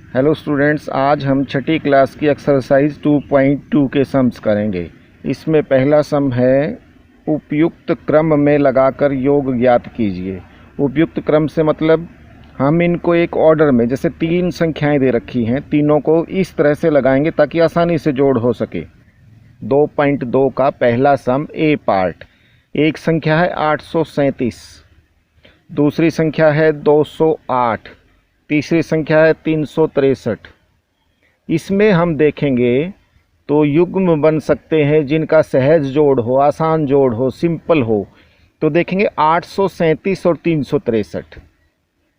Hello students, आज हम छठी class की एक्सरसाइज 2.2 के सम्स करेंगे। इसमें पहला सम है उपयुक्त क्रम में लगाकर योग ज्ञात कीजिए। उपयुक्त क्रम से मतलब हम इनको एक ऑर्डर में, जैसे 3 संख्याएं दे रखी हैं, तीनों को इस तरह से लगाएंगे ताकि आसानी से जोड़ हो सके। 2.2 का पहला सम ए पार्ट। एक संख्या है 837, दूसरी संख्या है 208, तीसरी संख्या है 363। इसमें हम देखेंगे तो युग्म बन सकते हैं जिनका सहज जोड़ हो, आसान जोड़ हो, सिंपल हो। तो देखेंगे 837 और 363,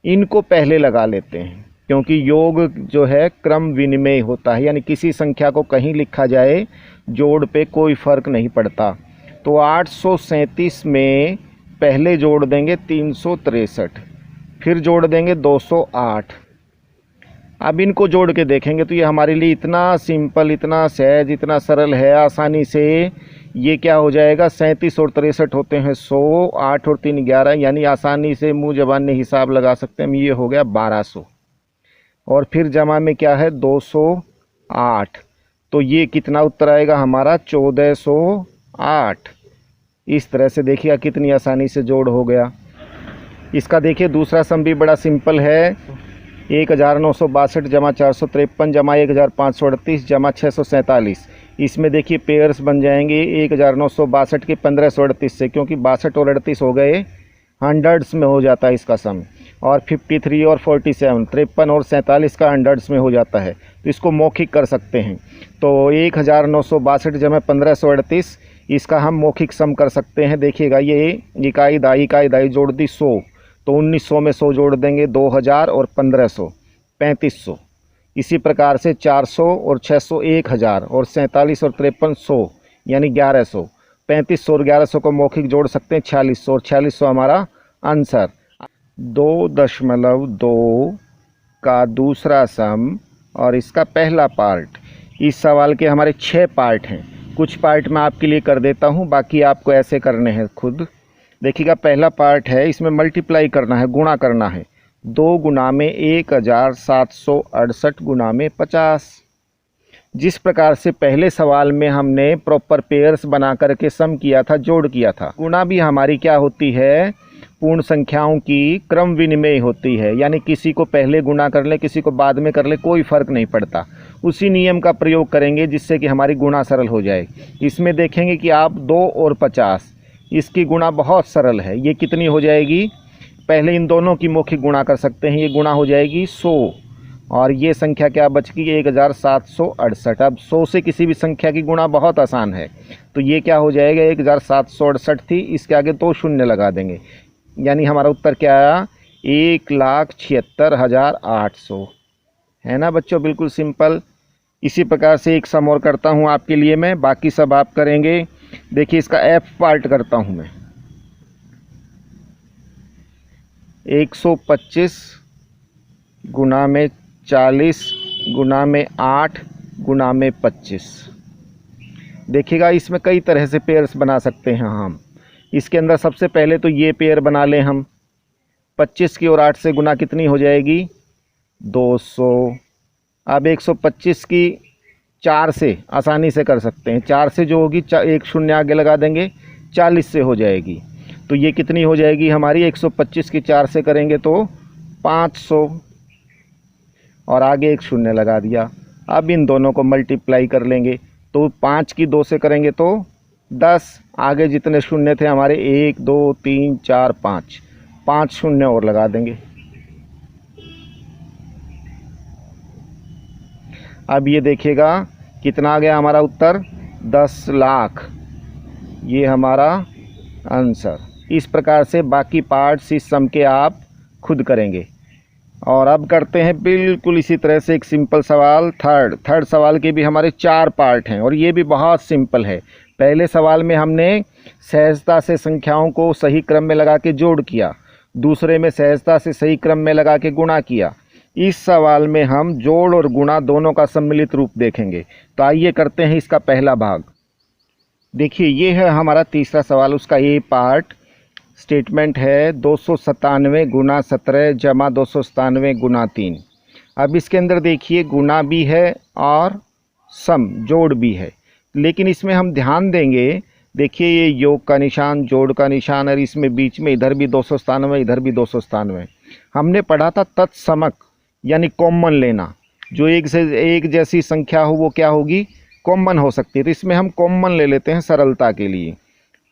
इनको पहले लगा लेते हैं क्योंकि योग जो है क्रम विनिमय होता है, यानी किसी संख्या को कहीं लिखा जाए जोड़ पे कोई फ़र्क नहीं पड़ता। तो 837 में पहले जोड़ देंगे 363, फिर जोड़ देंगे 208। अब इनको जोड़ के देखेंगे तो ये हमारे लिए इतना सिंपल, इतना सहज, इतना सरल है, आसानी से ये क्या हो जाएगा, 37 और 63 होते हैं 100, 8 और 3 11, यानी आसानी से मुँह ज़बान हिसाब लगा सकते हैं। ये हो गया 1200 और फिर जमा में क्या है 208, तो ये कितना उत्तर आएगा हमारा 1408। इस तरह से देखिएगा कितनी आसानी से जोड़ हो गया। इसका देखिए दूसरा सम भी बड़ा सिंपल है। 1962 जमा 453 जमा 1538 जमा 647। इसमें देखिए पेयर्स बन जाएंगे 1962 के 1538 से, क्योंकि 62 और 38 हो गए हंड्रेड्स में हो जाता है इसका सम, और 53 और 47, 53 और 47 का हंड्रेड्स में हो जाता है। तो इसको मौखिक कर सकते हैं। तो 1962 जमा 1538, इसका हम मौखिक सम कर सकते हैं। देखिएगा ये इकाई दाई जोड़ दी 100, तो 1900 में 100 जोड़ देंगे 2000 और 1500 3500। इसी प्रकार से 400 और 600 1000 और 47 और 53 100, यानी 1100। 3500 और 1100 को मौखिक जोड़ सकते हैं 4600, और 4600 हमारा आंसर। 2.2 का दूसरा सम और इसका पहला पार्ट। इस सवाल के हमारे 6 पार्ट हैं। कुछ पार्ट मैं आपके लिए कर देता हूं, बाकी आपको ऐसे करने हैं खुद। देखिएगा पहला पार्ट है, इसमें मल्टीप्लाई करना है, गुणा करना है। 2 गुना में 1768 गुना में 50। जिस प्रकार से पहले सवाल में हमने प्रॉपर पेयर्स बना करके सम किया था, जोड़ किया था, गुणा भी हमारी क्या होती है, पूर्ण संख्याओं की क्रम विनिमय होती है, यानी किसी को पहले गुणा कर ले, किसी को बाद में कर ले, कोई फ़र्क नहीं पड़ता। उसी नियम का प्रयोग करेंगे जिससे कि हमारी गुणा सरल हो जाए। इसमें देखेंगे कि आप 2 और 50, इसकी गुणा बहुत सरल है। ये कितनी हो जाएगी, पहले इन दोनों की मौखिक गुणा कर सकते हैं। ये गुणा हो जाएगी 100, और ये संख्या क्या बच गई 1768। अब 100 से किसी भी संख्या की गुणा बहुत आसान है, तो ये क्या हो जाएगा 1768 थी, इसके आगे 2 शून्य लगा देंगे, यानी हमारा उत्तर क्या आया 1,76,800। है ना बच्चों, बिल्कुल सिंपल। इसी प्रकार से एक सम और करता हूँ आपके लिए मैं, बाकी सब आप करेंगे। देखिए इसका एफ पार्ट करता हूँ मैं। 125 गुना में 40 गुना में 8 गुना में 25। देखिएगा इसमें कई तरह से पेयर्स बना सकते हैं हम। इसके अंदर सबसे पहले तो ये पेयर बना लें हम। 25 की और 8 से गुना कितनी हो जाएगी 200। अब 125 की 4 से आसानी से कर सकते हैं। 4 से जो होगी 1 शून्य आगे लगा देंगे, 40 से हो जाएगी। तो ये कितनी हो जाएगी हमारी 125 की 4 से करेंगे तो 500, और आगे 1 शून्य लगा दिया। अब इन दोनों को मल्टीप्लाई कर लेंगे, तो 5 की 2 से करेंगे तो 10, आगे जितने शून्य थे हमारे 1 2 3 4 5, 5 शून्य और लगा देंगे। अब ये देखिएगा कितना आ गया हमारा उत्तर 10 लाख, ये हमारा आंसर। इस प्रकार से बाकी पार्ट्स इस सम के आप खुद करेंगे। और अब करते हैं बिल्कुल इसी तरह से एक सिंपल सवाल, थर्ड सवाल के भी हमारे 4 पार्ट हैं, और ये भी बहुत सिंपल है। पहले सवाल में हमने सहजता से संख्याओं को सही क्रम में लगा के जोड़ किया, दूसरे में सहजता से सही क्रम में लगा के गुणा किया। इस सवाल में हम जोड़ और गुणा दोनों का सम्मिलित रूप देखेंगे। तो आइए करते हैं इसका पहला भाग। देखिए ये है हमारा तीसरा सवाल, उसका ये पार्ट। स्टेटमेंट है 297 गुना 17 जमा 297 गुना 3। अब इसके अंदर देखिए गुना भी है और सम जोड़ भी है, लेकिन इसमें हम ध्यान देंगे, देखिए ये योग का निशान, जोड़ का निशान, और इसमें बीच में इधर भी 297, इधर भी 297। हमने पढ़ा था तत्समक यानी कॉमन लेना, जो एक से एक जैसी संख्या हो वो क्या होगी, कॉमन हो सकती है। तो इसमें हम कॉमन ले लेते हैं सरलता के लिए।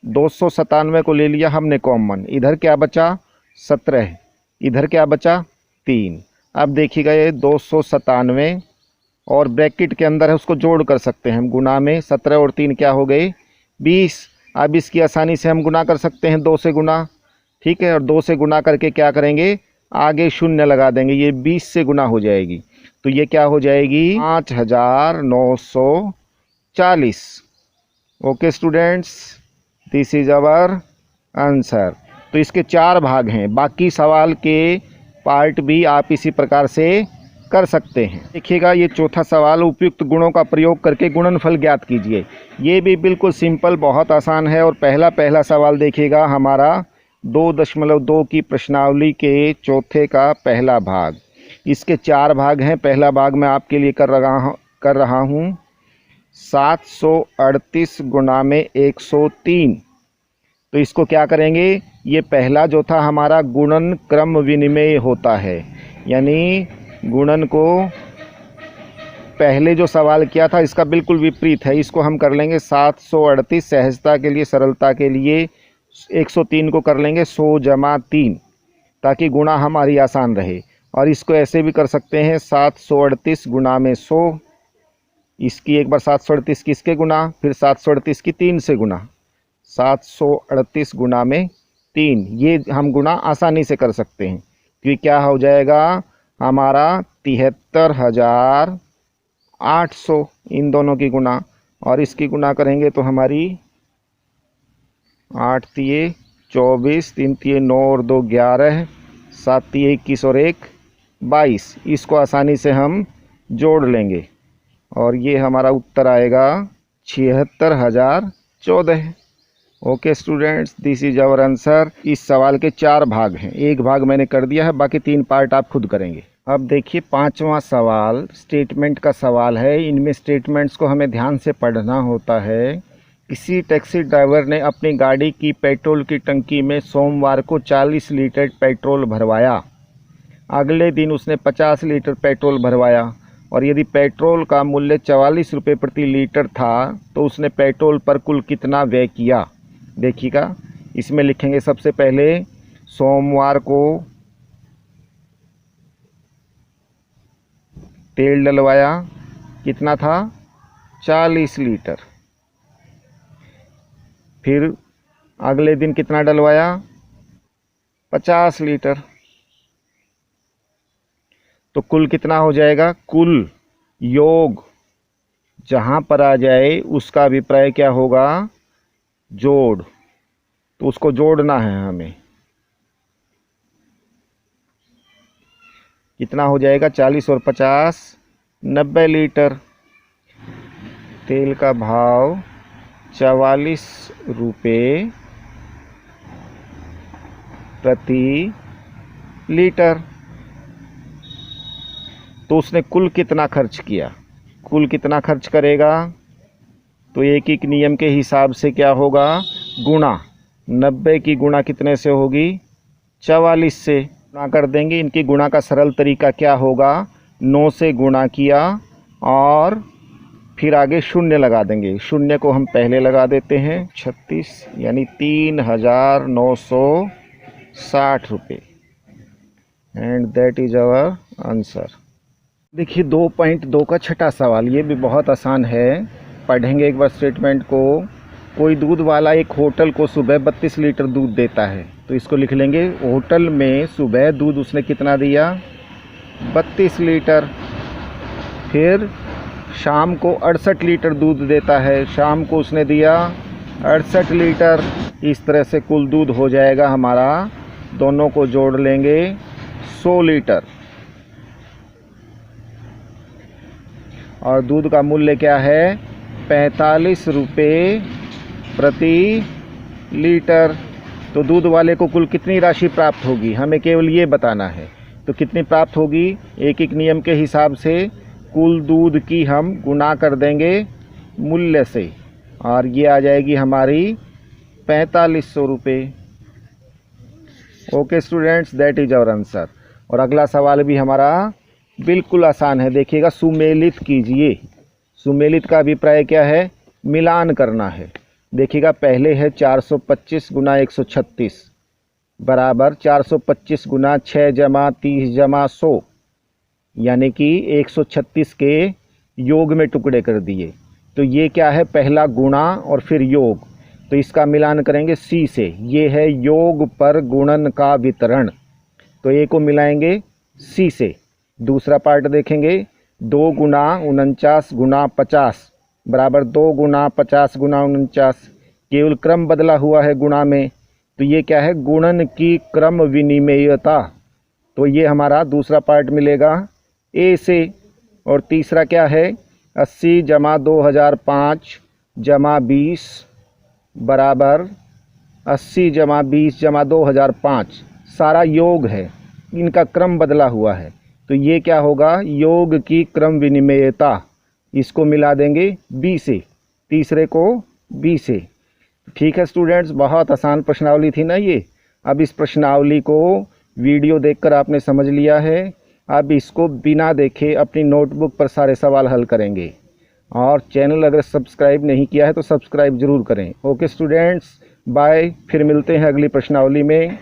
297 को ले लिया हमने कॉमन, इधर क्या बचा 17, इधर क्या बचा 3। अब देखिएगा ये 297 और ब्रैकेट के अंदर है, उसको जोड़ कर सकते हैं हम, गुना में 17 और 3 क्या हो गए 20। अब इसकी आसानी से हम गुना कर सकते हैं 2 से गुना, ठीक है, और 2 से गुना करके क्या करेंगे, आगे शून्य लगा देंगे, ये 20 से गुना हो जाएगी, तो ये क्या हो जाएगी 5940। Okay students, this is our answer. तो इसके 4 भाग हैं, बाकी सवाल के पार्ट भी आप इसी प्रकार से कर सकते हैं। देखिएगा ये चौथा सवाल, उपयुक्त गुणों का प्रयोग करके गुणनफल ज्ञात कीजिए। ये भी बिल्कुल सिंपल, बहुत आसान है। और पहला सवाल देखिएगा हमारा 2.2 की प्रश्नावली के चौथे का पहला भाग। इसके 4 भाग हैं। पहला भाग मैं आपके लिए कर रहा हूँ 738 गुणा में 103। तो इसको क्या करेंगे, ये पहला जो था हमारा गुणन क्रम विनिमय होता है, यानी गुणन को पहले जो सवाल किया था इसका बिल्कुल विपरीत है। इसको हम कर लेंगे 738, सहजता के लिए, सरलता के लिए 103 को कर लेंगे 100 जमा 3, ताकि गुणा हमारी आसान रहे। और इसको ऐसे भी कर सकते हैं 738 गुणा में 100, इसकी एक बार 738 की इसके गुना, फिर 738 की 3 से गुना, 738 गुणा में 3, ये हम गुणा आसानी से कर सकते हैं। क्योंकि क्या हो जाएगा हमारा 73,800, इन दोनों की गुना, और इसकी गुना करेंगे तो हमारी 8 तिये 24, 3 तिये 9 और 2 11, 7 तिये 21 और 1 22। इसको आसानी से हम जोड़ लेंगे और ये हमारा उत्तर आएगा 76,014। Okay students, this is our answer. इस सवाल के 4 भाग हैं, एक भाग मैंने कर दिया है, बाकी 3 पार्ट आप खुद करेंगे। अब देखिए 5वां सवाल स्टेटमेंट का सवाल है। इनमें स्टेटमेंट्स को हमें ध्यान से पढ़ना होता है। किसी टैक्सी ड्राइवर ने अपनी गाड़ी की पेट्रोल की टंकी में सोमवार को 40 लीटर पेट्रोल भरवाया। अगले दिन उसने 50 लीटर पेट्रोल भरवाया, और यदि पेट्रोल का मूल्य 44 रुपये प्रति लीटर था तो उसने पेट्रोल पर कुल कितना व्यय किया। देखिएगा इसमें लिखेंगे सबसे पहले सोमवार को तेल डलवाया, कितना था 40 लीटर। फिर अगले दिन कितना डलवाया 50 लीटर, तो कुल कितना हो जाएगा। कुल योग जहाँ पर आ जाए उसका अभिप्राय क्या होगा, जोड़, तो उसको जोड़ना है हमें। कितना हो जाएगा 40 और 50 90 लीटर। तेल का भाव 44 रुपये प्रति लीटर। तो उसने कुल कितना खर्च किया, कुल कितना खर्च करेगा, तो एक एक नियम के हिसाब से क्या होगा, गुणा 90 की गुणा कितने से होगी 44 से गुणा कर देंगे। इनकी गुणा का सरल तरीका क्या होगा, 9 से गुणा किया और फिर आगे शून्य लगा देंगे। शून्य को हम पहले लगा देते हैं 36, यानी 3,960 रुपये, and that is our answer. देखिए 2.2 का छठा सवाल, ये भी बहुत आसान है, पढ़ेंगे एक बार स्टेटमेंट को। कोई दूध वाला एक होटल को सुबह 32 लीटर दूध देता है, तो इसको लिख लेंगे होटल में सुबह दूध उसने कितना दिया 32 लीटर। फिर शाम को 68 लीटर दूध देता है, शाम को उसने दिया 68 लीटर। इस तरह से कुल दूध हो जाएगा हमारा, दोनों को जोड़ लेंगे 100 लीटर। और दूध का मूल्य क्या है 45 रुपये प्रति लीटर। तो दूध वाले को कुल कितनी राशि प्राप्त होगी, हमें केवल ये बताना है। तो कितनी प्राप्त होगी? एक एक नियम के हिसाब से कुल दूध की हम गुना कर देंगे मूल्य से और ये आ जाएगी हमारी 4500 रुपये। Okay students, that is our answer. और अगला सवाल भी हमारा बिल्कुल आसान है। देखिएगा, सुमेलित कीजिए। सुमेलित का अभिप्राय क्या है? मिलान करना है। देखिएगा, पहले है 425 गुना 136 बराबर 425 गुना 6 जमा 30 जमा 100, यानी कि 136 के योग में टुकड़े कर दिए। तो ये क्या है? पहला गुणा और फिर योग। तो इसका मिलान करेंगे सी से। ये है योग पर गुणन का वितरण, तो ए को मिलाएंगे सी से। दूसरा पार्ट देखेंगे, 2 गुना 49 गुना 50 बराबर 2 गुना 50 गुना 49। केवल क्रम बदला हुआ है गुणा में, तो ये क्या है? गुणन की क्रम विनिमेयता। तो ये हमारा दूसरा पार्ट मिलेगा ए से। और तीसरा क्या है? 80 जमा 2005 जमा 20 बराबर 80 जमा 20 जमा 2005। सारा योग है, इनका क्रम बदला हुआ है, तो ये क्या होगा? योग की क्रम विनिमेयता। इसको मिला देंगे बी से, तीसरे को बी से। ठीक है स्टूडेंट्स, बहुत आसान प्रश्नावली थी ना ये। अब इस प्रश्नावली को वीडियो देखकर आपने समझ लिया है। अब इसको बिना देखे अपनी नोटबुक पर सारे सवाल हल करेंगे। और चैनल अगर सब्सक्राइब नहीं किया है तो सब्सक्राइब ज़रूर करें। Okay students, bye. फिर मिलते हैं अगली प्रश्नावली में।